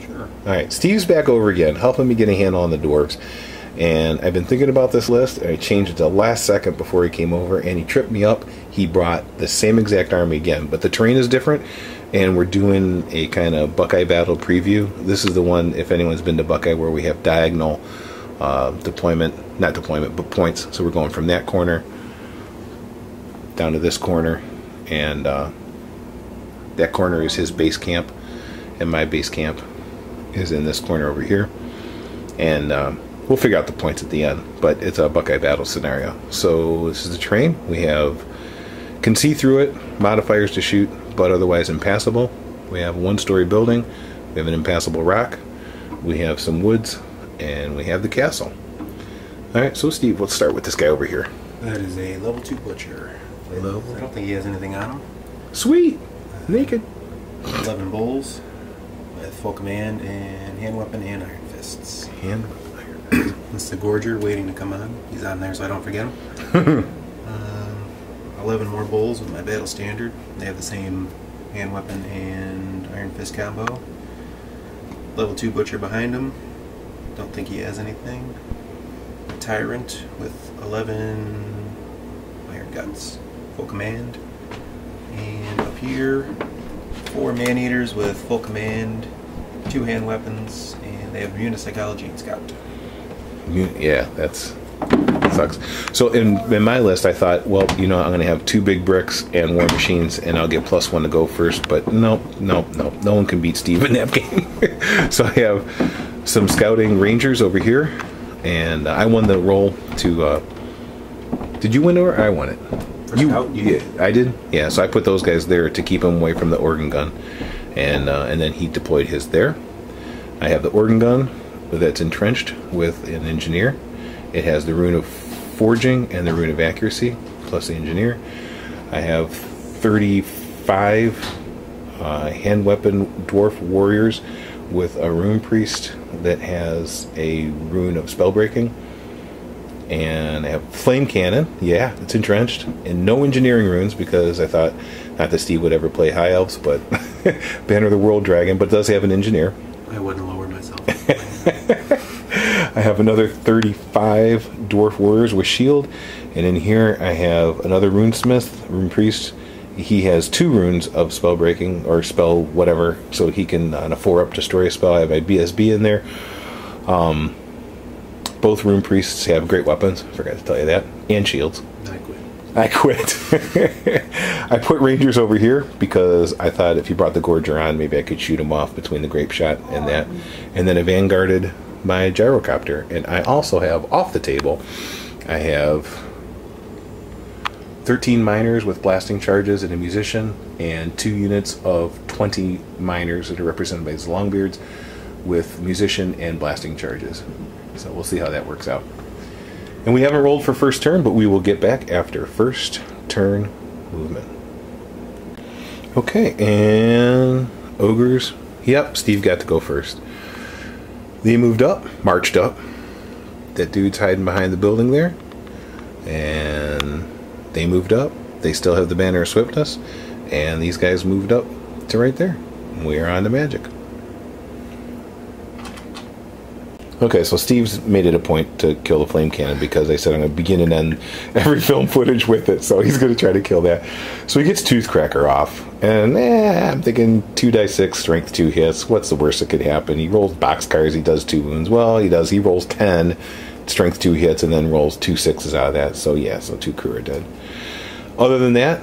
Sure. Alright, Steve's back over again, helping me get a handle on the dwarves. And I've been thinking about this list, and I changed it to the last second before he came over, and he tripped me up. He brought the same exact army again, but the terrain is different, and we're doing a kind of Buckeye battle preview. This is the one, if anyone's been to Buckeye, where we have diagonal deployment, not deployment, but points. So we're going from that corner down to this corner, and that corner is his base camp, and my base camp is in this corner over here. And we'll figure out the points at the end, but it's a Buckeye battle scenario. So this is the terrain. We can see through it, modifiers to shoot, but otherwise impassable. We have a one-story building, we have an impassable rock, we have some woods, and we have the castle. Alright, so Steve, let's start with this guy over here. That is a level 2 butcher. I don't think he has anything on him. Sweet! Naked. 11 bowls with full command and hand weapon and iron fists. Hand weapon, iron fist. It's the Gorger waiting to come on. He's on there so I don't forget him. 11 more bowls with my battle standard. They have the same hand weapon and iron fist combo. Level 2 butcher behind him. Don't think he has anything. Tyrant with 11 iron guts. Full command. And up here, 4 man-eaters with full command, 2 hand weapons, and they have immune to psychology and scout. Yeah, that sucks. So in my list, I thought, well, you know, I'm going to have 2 big bricks and war machines, and I'll get +1 to go first. But no one can beat Steve in that game. So I have some scouting rangers over here, and I won the roll to. Did you win or I won it? Yeah, I did. Yeah, so I put those guys there to keep him away from the organ gun, and then he deployed his there. I have the organ gun that's entrenched with an engineer. It has the rune of forging and the rune of accuracy plus the engineer. I have 35 hand weapon dwarf warriors with a rune priest that has a rune of spell breaking. And I have flame cannon, yeah, it's entrenched, and no engineering runes because I thought, not that Steve would ever play high elves, but Banner of the World Dragon, but it does have an engineer. I wouldn't lower myself. I have another 35 dwarf warriors with shield, and in here I have another runesmith, rune priest. He has 2 runes of spell breaking or spell whatever, so he can on a 4-up destroy a spell. I have my BSB in there. Both rune priests have great weapons, forgot to tell you that, and shields. I quit. I put rangers over here because I thought if you brought the Gorger on, maybe I could shoot him off between the grape shot and that. And then I vanguarded my gyrocopter. And I also have off the table, I have 13 miners with blasting charges and a musician, and 2 units of 20 miners that are represented by these longbeards with musician and blasting charges. So we'll see how that works out. And we haven't rolled for first turn, but we will get back after first turn movement. Okay, and Ogres. Yep, Steve got to go first. They moved up, marched up. That dude's hiding behind the building there. And they moved up. They still have the Banner of Swiftness. And these guys moved up to right there. We are on to magic. Okay, so Steve's made it a point to kill the flame cannon because they said I'm going to begin and end every film footage with it, so he's going to try to kill that. So he gets Toothcracker off, and I'm thinking 2d6, strength 2 hits. What's the worst that could happen? He rolls boxcars, he does 2 wounds. Well, he rolls 10, strength 2 hits, and then rolls 2 6s out of that. So yeah, so 2 crew are dead. Other than that,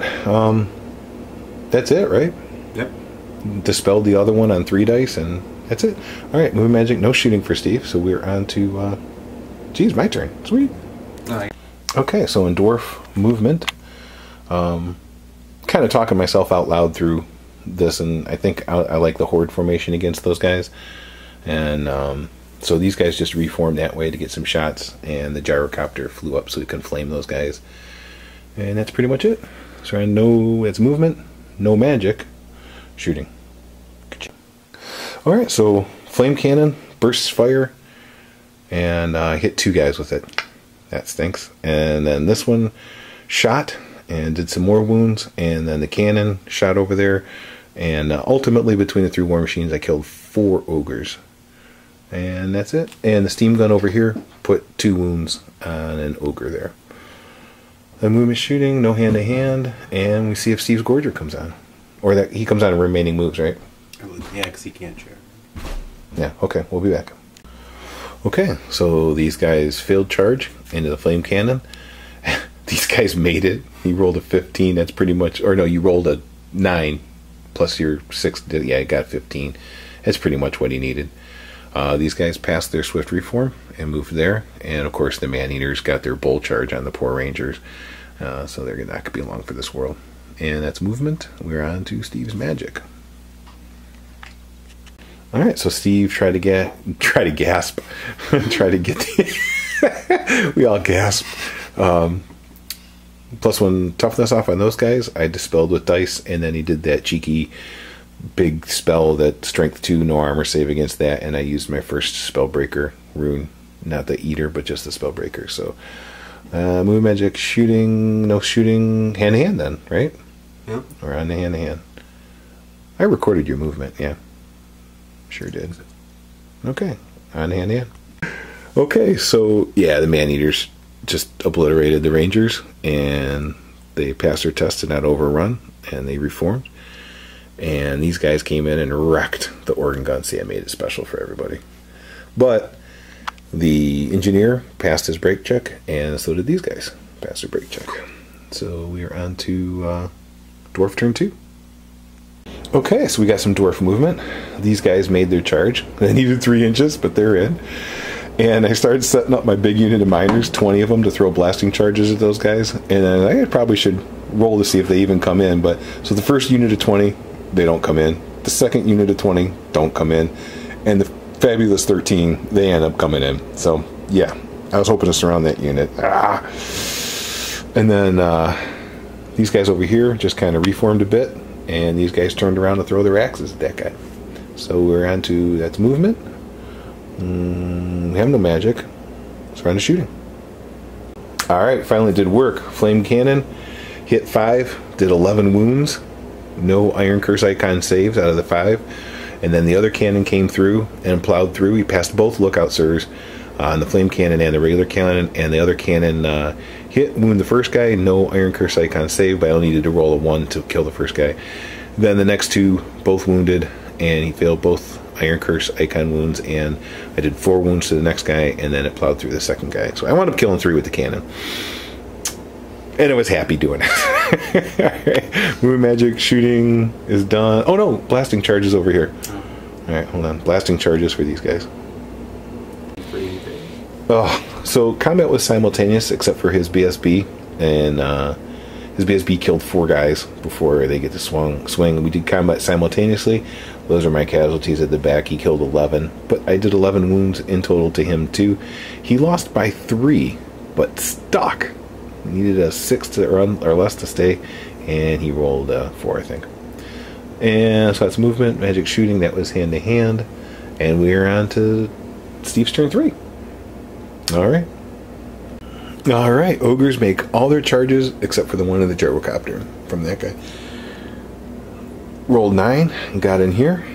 that's it, right? Yep. Dispelled the other one on 3 dice, and that's it. Alright, moving magic, no shooting for Steve, so we're on to, geez, my turn. Sweet. Alright. Okay, so in dwarf movement, kind of talking myself out loud through this, and I think I like the horde formation against those guys. And so these guys just reformed that way to get some shots, and the gyrocopter flew up so we can flame those guys. And that's pretty much it. So I know it's movement, no magic, shooting. Alright, so flame cannon, bursts fire, and I hit 2 guys with it. That stinks. And then this one shot and did some more wounds, and then the cannon shot over there, and ultimately between the 3 war machines I killed 4 ogres. And that's it. And the steam gun over here put 2 wounds on an ogre there. The movement shooting, no hand to hand, and we see if Steve's Gorger comes on. Or that he comes on in remaining moves, right? Yeah, because he can't share. Yeah, okay, we'll be back. Okay, so these guys failed charge into the flame cannon. These guys made it. He rolled a 15, that's pretty much, or no, you rolled a 9 plus your 6, yeah, you got 15. That's pretty much what he needed. These guys passed their swift reform and moved there, and of course the man-eaters got their bull charge on the poor rangers, so they're not going to be along for this world. And that's movement. We're on to Steve's magic. All right, so Steve tried to gasp, try to get the we all gasp. +1 toughness off on those guys. I dispelled with dice, and then he did that cheeky big spell that strength 2, no armor save against that, and I used my first spellbreaker rune, not the eater, but just the spellbreaker. So move magic, shooting, no shooting, hand to hand then, right? Yep. Or on the hand to hand. I recorded your movement, yeah. Sure did. Okay, on hand to hand. Okay, so yeah, the man-eaters just obliterated the rangers, and they passed their test to not overrun, and they reformed. And these guys came in and wrecked the organ gun. See, I made it special for everybody. But the engineer passed his brake check, and so did these guys pass their brake check. So we are on to dwarf turn 2. Okay, so we got some dwarf movement. These guys made their charge. They needed 3 inches, but they're in. And I started setting up my big unit of miners, 20 of them, to throw blasting charges at those guys. And I probably should roll to see if they even come in. But so the first unit of 20, they don't come in. The second unit of 20 don't come in. And the fabulous 13, they end up coming in. So, yeah, I was hoping to surround that unit. And then these guys over here just kind of reformed a bit. And these guys turned around to throw their axes at that guy. So we're on to, that's movement. We have no magic. So we're on to shooting. Alright, finally did work. Flame cannon, hit 5, did 11 wounds. No Iron Curse icon saves out of the 5. And then the other cannon came through and plowed through. He passed both lookout sirs on the flame cannon and the regular cannon. And the other cannon hit, wound the first guy. No Iron Curse icon saved, but I only needed to roll a 1 to kill the first guy. Then the next 2 both wounded, and he failed both Iron Curse icon wounds, and I did 4 wounds to the next guy, and then it plowed through the second guy. So I wound up killing 3 with the cannon. And I was happy doing it. Alright, moving magic, shooting is done. Oh no, blasting charges over here. Alright, hold on. Blasting charges for these guys. Oh, so combat was simultaneous except for his BSB, and his BSB killed 4 guys before they get to swing. We did combat simultaneously. Those are my casualties at the back. He killed 11, but I did 11 wounds in total to him too. He lost by 3, but stuck. He needed a 6 to run or less to stay, and he rolled 4, I think. And so that's movement, magic, shooting. That was hand to hand, and we're on to Steve's turn 3. All right. All right. Ogres make all their charges except for the one in the gyrocopter from that guy. Rolled 9 and got in here,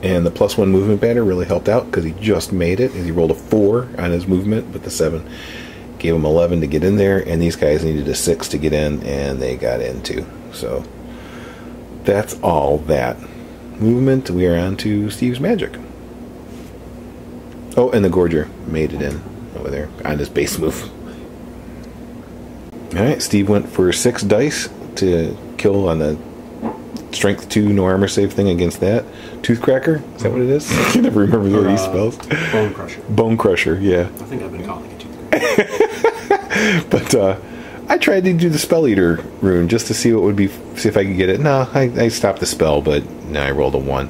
and the +1 movement banner really helped out because he just made it. He rolled a 4 on his movement, but the 7 gave him 11 to get in there, and these guys needed a 6 to get in, and they got in too. So that's all that movement. We are on to Steve's magic. Oh, and the Gorger made it in over there on his base move. Alright, Steve went for 6 dice to kill on the strength 2 no armor save thing against that. Toothcracker? Is that what it is? I can never remember what he spells. Bone Crusher. Bone Crusher, yeah. I think I've been calling it Toothcracker. But I tried to do the Spell Eater rune just to see what would be, see if I could get it. No, I stopped the spell, but no, I rolled a 1.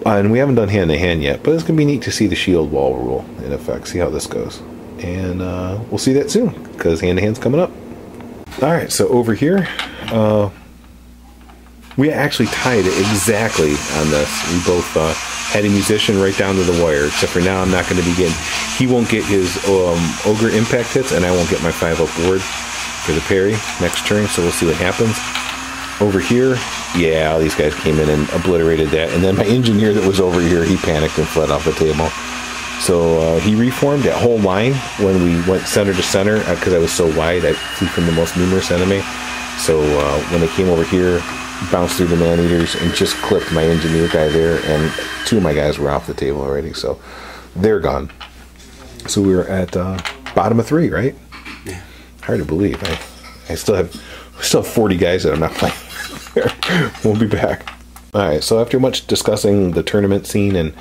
And we haven't done hand to hand yet, but it's going to be neat to see the shield wall rule in effect, see how this goes. And we'll see that soon, because hand to hand's coming up. Alright, so over here, we actually tied it exactly on this. We both had a musician right down to the wire, except for now I'm not going to be getting, he won't get his ogre impact hits, and I won't get my 5 up ward for the parry next turn, so we'll see what happens. Over here, Yeah, all these guys came in and obliterated that. And then my engineer that was over here, he panicked and fled off the table. So he reformed that whole line when we went center to center, because I was so wide, I flew from the most numerous enemy. So when they came over here, bounced through the man-eaters and just clipped my engineer guy there, and 2 of my guys were off the table already, so they're gone. So we were at bottom of 3, right? Yeah. Hard to believe. I still have 40 guys that I'm not playing. We'll be back. All right, so after much discussing the tournament scene and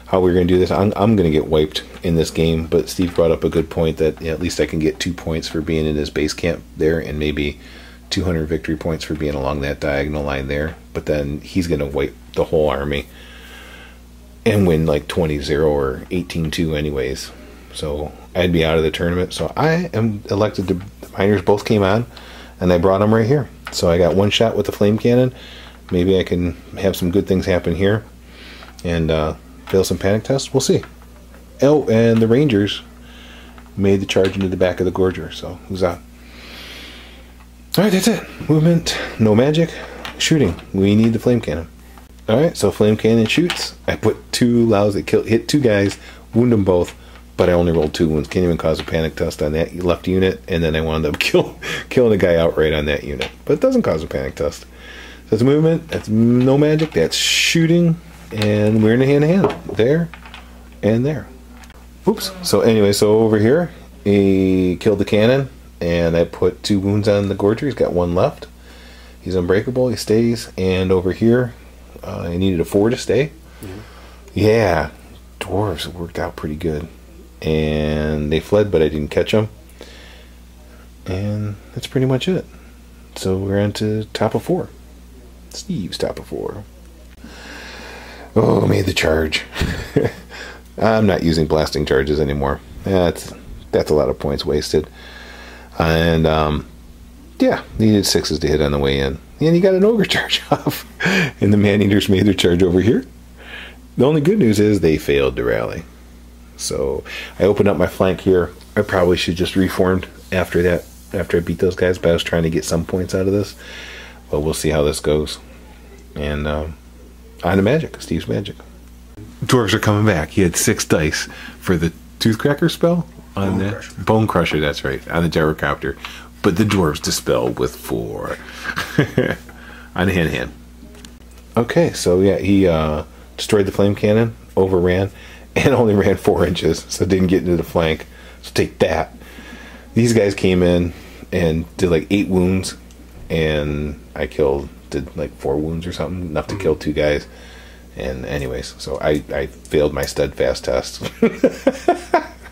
how we're going to do this, I'm going to get wiped in this game, but Steve brought up a good point that at least I can get 2 points for being in his base camp there, and maybe 200 victory points for being along that diagonal line there. But then he's going to wipe the whole army and win like 20-0 or 18-2 anyways. So I'd be out of the tournament. So I am elected to. The miners both came on, and I brought them right here. So I got 1 shot with the flame cannon. Maybe I can have some good things happen here and fail some panic tests. We'll see. Oh, and the Rangers made the charge into the back of the Gorger. So who's out? Alright, that's it. Movement, no magic, shooting. We need the flame cannon. Alright, so flame cannon shoots. I put 2 lows that hit 2 guys, wound them both, but I only rolled 2 wounds. Can't even cause a panic test on that left unit, and then I wound up killing a guy outright on that unit. But it doesn't cause a panic test. So that's movement, that's no magic, that's shooting, and we're in a hand-to-hand. There, and there. Oops. So anyway, so over here, he killed the cannon. And I put 2 wounds on the Gorger. He's got 1 left. He's unbreakable. He stays. And over here, I needed a 4 to stay. Mm-hmm. Yeah, Dwarves worked out pretty good. And they fled, but I didn't catch them. And that's pretty much it. So we're on to top of 4. Steve's top of 4. Oh, made the charge. I'm not using blasting charges anymore. That's a lot of points wasted. And, yeah, needed 6s to hit on the way in. And he got an ogre charge off. And the man-eaters made their charge over here. The only good news is they failed to rally. So I opened up my flank here. I probably should just reformed after that, after I beat those guys. But I was trying to get some points out of this. But we'll see how this goes. And on to magic. Steve's magic. Dwarves are coming back. He had 6 dice for the Toothcracker spell. On the Bone Crusher, that's right, on the gyrocopter. But the dwarves dispelled with 4 on hand. Okay, so yeah, he destroyed the flame cannon, overran, and only ran 4 inches, so didn't get into the flank. So take that. These guys came in and did like 8 wounds, and I did like 4 wounds or something, enough to kill 2 guys. And anyways, so I failed my steadfast test.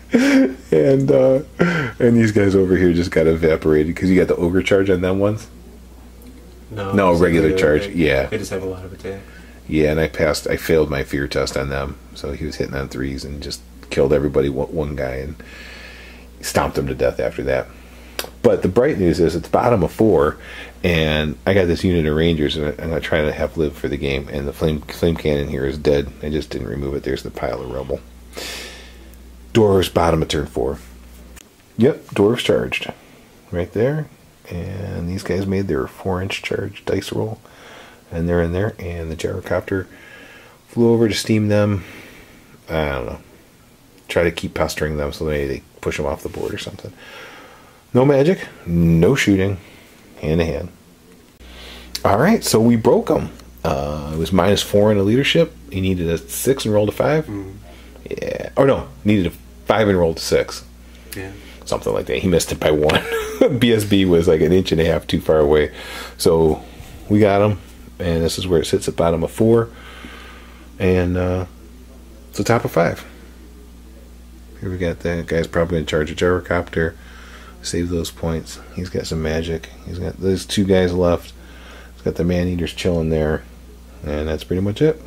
And these guys over here just got evaporated because you got the ogre charge on them ones. No, regular charge. Attack. Yeah, They just have a lot of attack. Yeah, and I failed my fear test on them, so he was hitting on 3s and just killed everybody. One guy and stomped him to death after that. But the bright news is it's bottom of 4, and I got this unit of Rangers, and I'm gonna try to have live for the game. And the flame cannon here is dead. I just didn't remove it. There's the pile of rubble. Dwarves bottom of turn 4. Yep, dwarves charged right there, and these guys made their 4-inch charge dice roll, and they're in there. And the gyrocopter flew over to steam them. I don't know. Try to keep pestering them so maybe they push them off the board or something. No magic, no shooting, hand to hand. All right, so we broke him. It was -4 in the leadership. He needed a 6 and rolled a 5. Mm. Yeah. Oh no, needed a 5 and rolled a 6. Yeah. Something like that. He missed it by 1. BSB was like 1.5 inches too far away. So we got him, and this is where it sits at bottom of 4, and it's the top of 5. Here we got that guy's probably in charge of gyrocopter. Save those points. He's got some magic. He's got those 2 guys left. He's got the man-eaters chilling there, and that's pretty much it.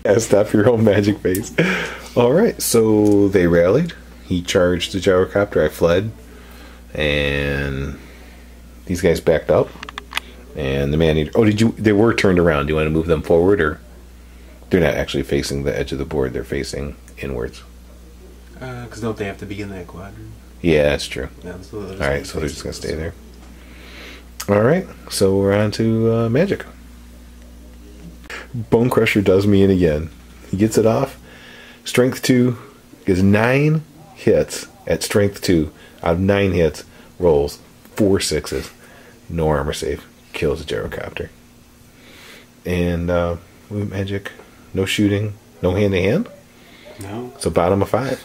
Yeah, stop your own magic phase. Alright, so they rallied. He charged the gyrocopter. I fled, and these guys backed up, and the man-eater... Oh, they were turned around. Do you want to move them forward, or... They're not actually facing the edge of the board. They're facing inwards. Because don't they have to be in that quadrant? Yeah, that's true. Yeah, so alright, so they're just going to stay there. Alright, so we're on to magic. Bone Crusher does me in again. He gets it off. Strength 2 gets 9 hits at Strength 2. Out of 9 hits, rolls 4 6s. No armor save. Kills the gyrocopter. And magic. No shooting. No hand-to-hand? No. So bottom of 5.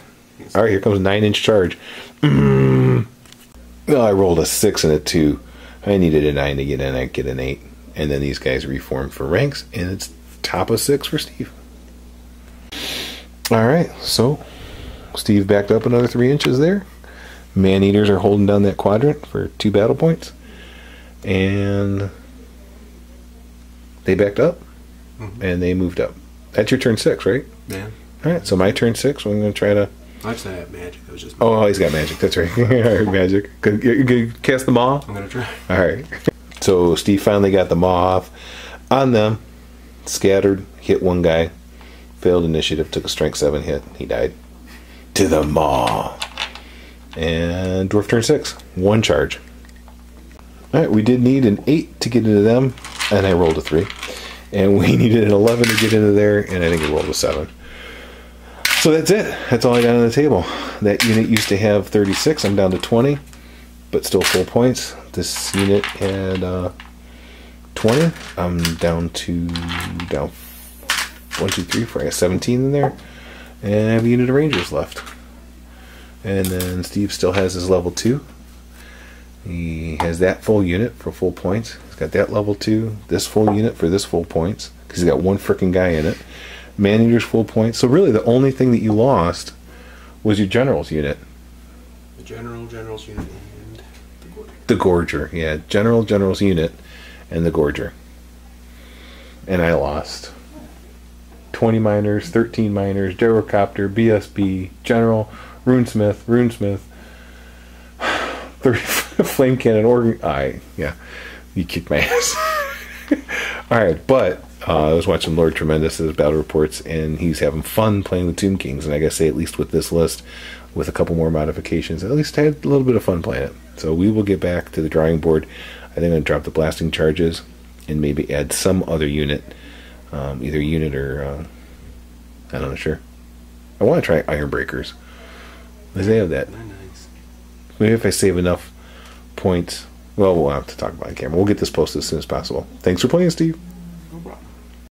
Alright, here comes a 9-inch charge. Well, I rolled a 6 and a 2. I needed a 9 to get in. I get an 8. And then these guys reform for ranks, and it's top of 6 for Steve. Alright, so Steve backed up another 3 inches there. Man-eaters are holding down that quadrant for 2 battle points. And they backed up, and they moved up. That's your turn 6, right? Yeah. Alright, so my turn 6, I'm going to try to... Actually, I have magic. It was just Oh, he's got magic. That's right. Alright, magic. You're going to cast the maw? I'm going to try. Alright. So Steve finally got the maw off on them. Scattered. Hit one guy. Failed initiative. Took a strength 7 hit. He died. To the maw. And dwarf turn 6. 1 charge. Alright, we did need an 8 to get into them. And I rolled a 3. And we needed an 11 to get into there. And I think I rolled a 7. So that's it. That's all I got on the table. That unit used to have 36. I'm down to 20. But still full points. This unit had 20. I'm down 1, 2, 3, 4. I got 17 in there. And I have a unit of Rangers left. And then Steve still has his level 2. He has that full unit for full points. He's got that level 2. This full unit for this full points. Because he's got one frickin' guy in it. Man-eaters full points. So really the only thing that you lost was your general's unit. The general's unit, and the Gorger. Yeah, general's unit and the Gorger. And I lost 20 miners, 13 miners, gyrocopter, BSB, general, runesmith, 30 flame cannon, organ. Yeah, you kicked my ass. Alright, but I was watching Lord Tremendous's battle reports, and he's having fun playing the Tomb Kings, and I gotta say, at least with this list, with a couple more modifications, at least I had a little bit of fun playing it. So we will get back to the drawing board. I think I'm going to drop the blasting charges and maybe add some other unit, either unit or, I don't know, sure. I want to try Iron Breakers. Because they have that. they're nice. Maybe if I save enough points. Well, we'll have to talk about it on camera. We'll get this posted as soon as possible. Thanks for playing, Steve. No problem.